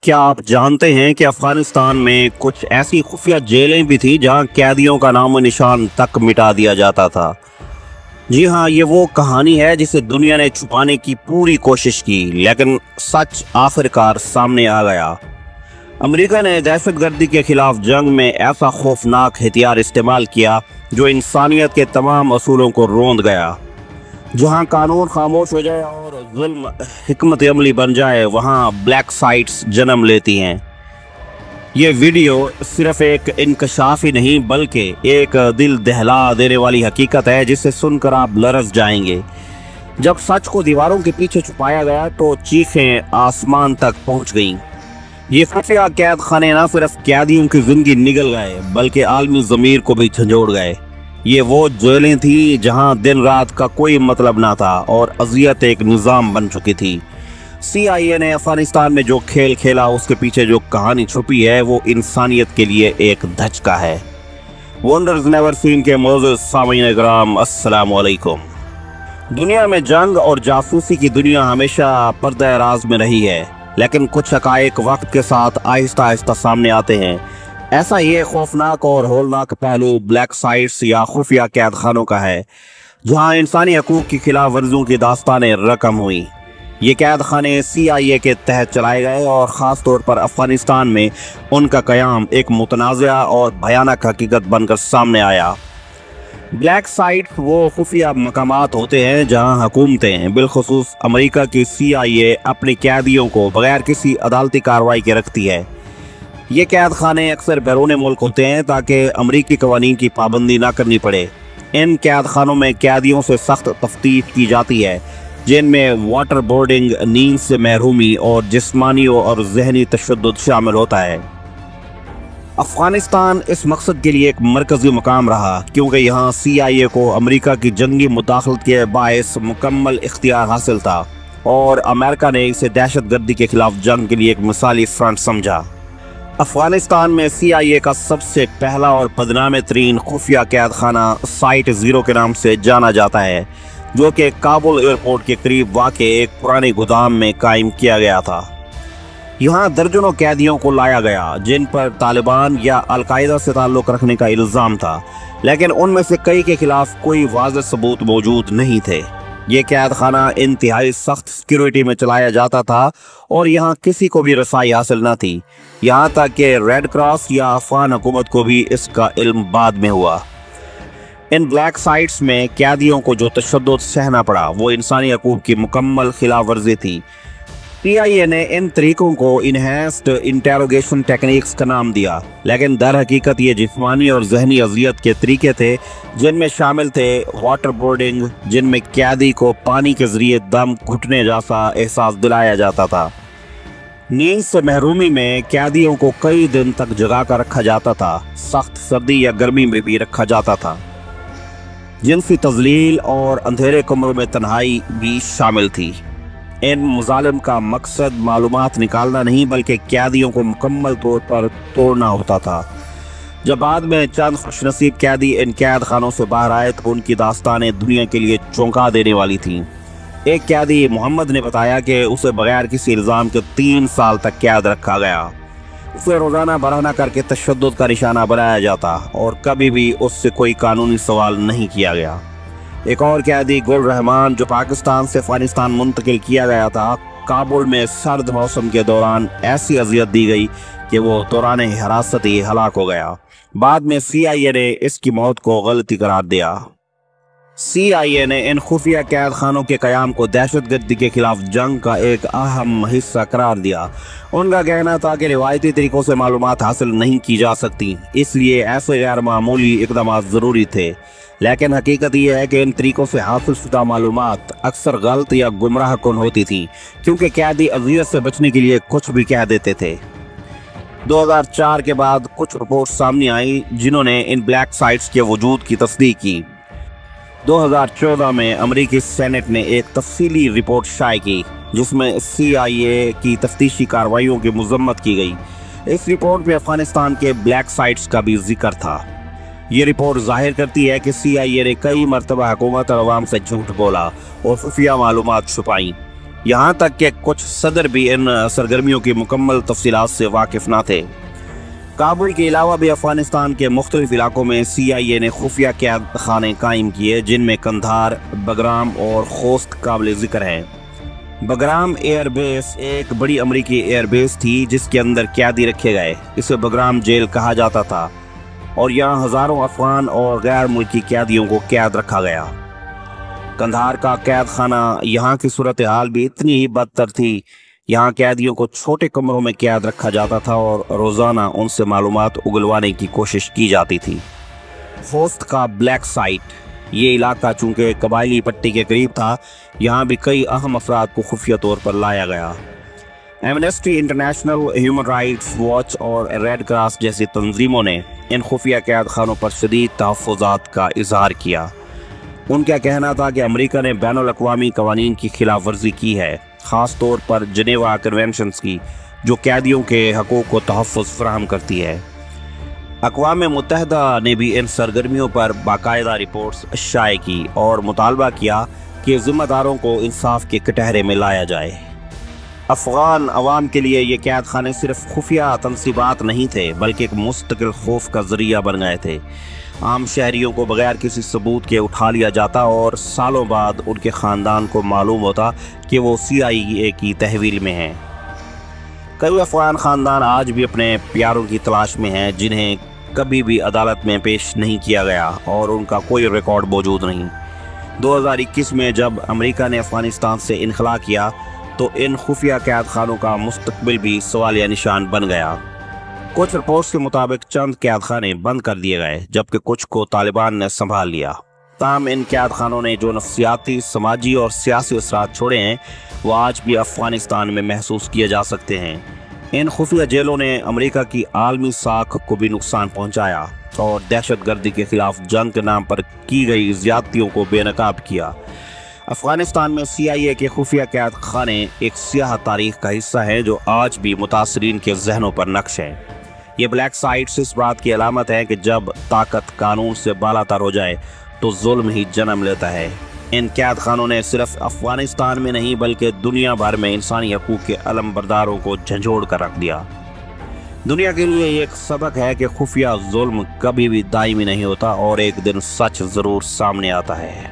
क्या आप जानते हैं कि अफगानिस्तान में कुछ ऐसी खुफिया जेलें भी थी जहां कैदियों का नामो निशान तक मिटा दिया जाता था। जी हाँ, ये वो कहानी है जिसे दुनिया ने छुपाने की पूरी कोशिश की, लेकिन सच आखिरकार सामने आ गया। अमेरिका ने दहशतगर्दी के खिलाफ जंग में ऐसा खौफनाक हथियार इस्तेमाल किया जो इंसानियत के तमाम असूलों को रोंद गया। जहां कानून खामोश हो जाए और जुल्म हिकमत अमली बन जाए, वहां ब्लैक साइट्स जन्म लेती हैं। ये वीडियो सिर्फ एक इंकशाफ ही नहीं बल्कि एक दिल दहला देने वाली हकीकत है जिसे सुनकर आप लरज़ जाएंगे। जब सच को दीवारों के पीछे छुपाया गया तो चीखें आसमान तक पहुंच गईं। ये खुफिया कैद खाने न सिर्फ कैदियों की जिंदगी निगल गए बल्कि आलमी ज़मीर को भी झंझोड़ गए। ये वो जेलें थी जहां दिन रात का कोई मतलब ना था और अजियत एक निज़ाम बन चुकी थी। CIA ने अफगानिस्तान में जो खेल खेला, उसके पीछे जो कहानी छुपी है वो इंसानियत के लिए एक धचका है। वंडर्स नेवर सीन के मोअज़्ज़िज़ सामीन इकराम, अस्सलाम वालेकुम। दुनिया में जंग और जासूसी की दुनिया हमेशा पर्दा राज में रही है, लेकिन कुछ हक़ाइक़ वक्त के साथ आहिस्ता आहिस्ता सामने आते हैं। ऐसा ये खौफनाक और होलनाक पहलू ब्लैक साइट्स या खुफिया कैद खानों का है, जहां इंसानी हकूक़ की खिलाफ वर्जियों की दास्तानें रकम हुई। ये कैद खाने CIA के तहत चलाए गए और ख़ास तौर पर अफ़गानिस्तान में उनका क़याम एक मुतनाज़ा और भयानक हकीकत बनकर सामने आया। ब्लैक साइट्स वो खुफिया मकामात होते हैं जहां हुकूमतें, बिलखुसूस अमेरिका की CIA, अपने कैदियों को बगैर किसी अदालती कार्रवाई के रखती है। ये कैद खाने अक्सर बैरून मुल्क होते हैं ताकि अमरीकी कवानीन की पाबंदी ना करनी पड़े। इन कैद खानों में कैदियों से सख्त तफ्तीश की जाती है, जिनमें वाटर बोर्डिंग, नींद से महरूमी और जिस्मानी और जहनी तशद्दुद शामिल होता है। अफ़गानिस्तान इस मकसद के लिए एक मरकज़ी मकाम रहा क्योंकि यहाँ CIA को अमरीका की जंगी मुदाखलत के बायस मुकम्मल इख्तियार हासिल था और अमेरिका ने इसे दहशतगर्दी के खिलाफ जंग के लिए एक मिसाली फ्रंट समझा। अफ़गानिस्तान में CIA का सबसे पहला और बदनाम तरीन खुफिया कैद खाना साइट 0 के नाम से जाना जाता है, जो कि काबुल एयरपोर्ट के करीब वाक़ एक पुराने गोदाम में कायम किया गया था। यहाँ दर्जनों कैदियों को लाया गया जिन पर तालिबान या अलकायदा से ताल्लुक़ रखने का इल्ज़ाम था, लेकिन उनमें से कई के खिलाफ कोई वाज़ेह सबूत मौजूद नहीं थे। ये कैद खाना इंतहाई सख्त सिक्योरिटी में चलाया जाता था और यहाँ किसी को भी रसाई हासिल न थी, यहाँ तक कि रेड क्रॉस या अफगान हुकूमत को भी इसका इल्म बाद में हुआ। इन ब्लैक साइट्स में कैदियों को जो तशद्दुद सहना पड़ा वो इंसानी हकूक़ की मुकम्मल खिलाफ वर्जी थी। CIA ने इन तरीकों को इन्हेंस्ड इंटेरोगेशन टेक्निक्स का नाम दिया, लेकिन दर हकीकत ये जिस्मानी और जहनी अजियत के तरीके थे, जिनमें शामिल थे वाटर बोर्डिंग, जिनमें कैदी को पानी के जरिए दम घुटने जैसा एहसास दिलाया जाता था। नींद से महरूमी में कैदियों को कई दिन तक जगा कर रखा जाता था, सख्त सर्दी या गर्मी में भी रखा जाता था। जिनसी तजलील और अंधेरे कमरों में तन्हाई भी शामिल थी। इन मुजालिम का मकसद मालूमात निकालना नहीं बल्कि कैदियों को मुकम्मल तौर पर तोड़ना होता था। जब बाद में चंद खुशनसीब कैदी इन कैद खानों से बाहर आए तो उनकी दास्तानें दुनिया के लिए चौंका देने वाली थीं। एक कैदी मोहम्मद ने बताया कि उसे बगैर किसी इल्ज़ाम के 3 साल तक कैद रखा गया। उसे रोज़ाना बराना करके तशद्दुद का निशाना बनाया जाता और कभी भी उससे कोई कानूनी सवाल नहीं किया गया। एक और कैदी गुल रहमान, जो पाकिस्तान से अफगानिस्तान मुंतकिल किया गया था, काबुल में सर्द मौसम के दौरान ऐसी अजियत दी गई कि वो दौरान हिरासत ही हलाक हो गया। बाद में CIA ने इसकी मौत को गलती करार दिया। CIA ने इन खुफिया कैद खानों के क़याम को दहशतगर्दी के खिलाफ जंग का एक अहम हिस्सा करार दिया। उनका कहना था कि रिवायती तरीक़ों से मालूमात हासिल नहीं की जा सकती, इसलिए ऐसे गैर मामूली इक़दाम ज़रूरी थे। लेकिन हकीकत यह है कि इन तरीक़ों से हासिल शुदा मालूमात अक्सर गलत या गुमराह कुन होती थी, क्योंकि कैदी अज़ियत से बचने के लिए कुछ भी कह देते थे। 2004 के बाद कुछ रिपोर्ट सामने आई जिन्होंने इन ब्लैक साइट्स के वजूद की तस्दीक की। 2014 में अमेरिकी सेनेट ने एक तफसीली रिपोर्ट शाये की जिसमें CIA की तफ्तीशी कार्रवाइयों की मज़म्मत की गई। इस रिपोर्ट में अफगानिस्तान के ब्लैक साइट्स का भी जिक्र था। ये रिपोर्ट जाहिर करती है कि CIA ने कई मरतबा हुकूमत और अवाम से झूठ बोला और खुफिया मालूमात छुपाई। यहाँ तक कि कुछ सदर भी इन सरगर्मियों की मुकम्मल तफसीलात से वाकिफ न थे। काबुल के अलावा भी अफगानिस्तान के मुख्तलिफ इलाकों में CIA ने खुफिया क़याद खाने कायम किए, जिनमें कंधार, बगराम और खोस्त काबिल ज़िक्र हैं। बगराम एयरबेस एक बड़ी अमरीकी एयरबेस थी जिसके अंदर कैदी रखे गए। इसे बगराम जेल कहा जाता था और यहाँ हज़ारों अफगान और गैर मुल्की कैदियों को कैद रखा गया। कंधार का कैद खाना यहाँ की सूरत हाल भी इतनी ही बदतर थी। यहाँ कैदियों को छोटे कमरों में कैद रखा जाता था और रोज़ाना उनसे मालूमात उगलवाने की कोशिश की जाती थी। खोस्त का ब्लैक साइट, ये इलाका चूंकि कबायली पट्टी के करीब था, यहाँ भी कई अहम अफराद को खुफिया तौर पर लाया गया। Amnesty international, human rights watch और रेड क्रॉस जैसी तंजीमों ने इन खुफिया कैद खानों पर शदीद तहफ़्फ़ुज़ात का इजहार किया। उनका कहना था कि अमेरिका ने बैनुल अक़वामी क़वानीन की खिलाफ वर्जी की है, ख़ास तौर पर जिनेवा कन्वेंशंस की, जो कैदियों के हकूक़ को तहफ़्फ़ुज़ फराहम करती है। अक़वाम मुत्तहिदा ने भी इन सरगर्मियों पर बाकायदा रिपोर्ट्स शाये की और मुतालबा किया कि ज़िम्मेदारों को इंसाफ के कटहरे में लाया जाए। अफ़गान अवाम के लिए ये कैद खाने सिर्फ खुफिया तनसीबात नहीं थे, बल्कि एक मुस्तकिल खौफ का ज़रिया बन गए थे। आम शहरियों को बगैर किसी सबूत के उठा लिया जाता और सालों बाद उनके ख़ानदान को मालूम होता कि वो CIA की तहवील में हैं। कई अफ़गान ख़ानदान आज भी अपने प्यारों की तलाश में हैं जिन्हें कभी भी अदालत में पेश नहीं किया गया और उनका कोई रिकॉर्ड मौजूद नहीं। 2021 में जब अमेरिका ने अफ़गानिस्तान से इनखला किया तो इन खुफिया कैद खानों का मुस्तकबिल भी सवालिया निशान बन गया। कुछ रिपोर्ट्स के मुताबिक चंद कैद खाने बंद कर दिए गए, जबकि कुछ को तालिबान ने संभाल लिया। ताहम इन कैद खानों ने जो नफसियाती, समाजी और सियासी असरात छोड़े हैं, वो आज भी अफ़गानिस्तान में महसूस किए जा सकते हैं। इन खुफिया जेलों ने अमेरिका की आलमी साख को भी नुकसान पहुँचाया और दहशत गर्दी के खिलाफ जंग के नाम पर की गई ज़्यादतियों को बेनकाब किया। अफ़गानिस्तान में CIA के खुफिया कैद खाने एक सियाह तारीख का हिस्सा है जो आज भी मुतासरीन के जहनों पर नक्श है। ये ब्लैक साइट्स इस बात की अलामत है कि जब ताकत कानून से बालातर हो जाए तो जुल्म ही जन्म लेता है। इन कैद खानों ने सिर्फ अफ़गानिस्तान में नहीं बल्कि दुनिया भर में इंसानी हकूक़ के अलमबरदारों को झंझोड़ कर रख दिया। दुनिया के लिए एक सबक है कि खुफिया जुल्म कभी भी दायमी नहीं होता और एक दिन सच ज़रूर सामने आता है।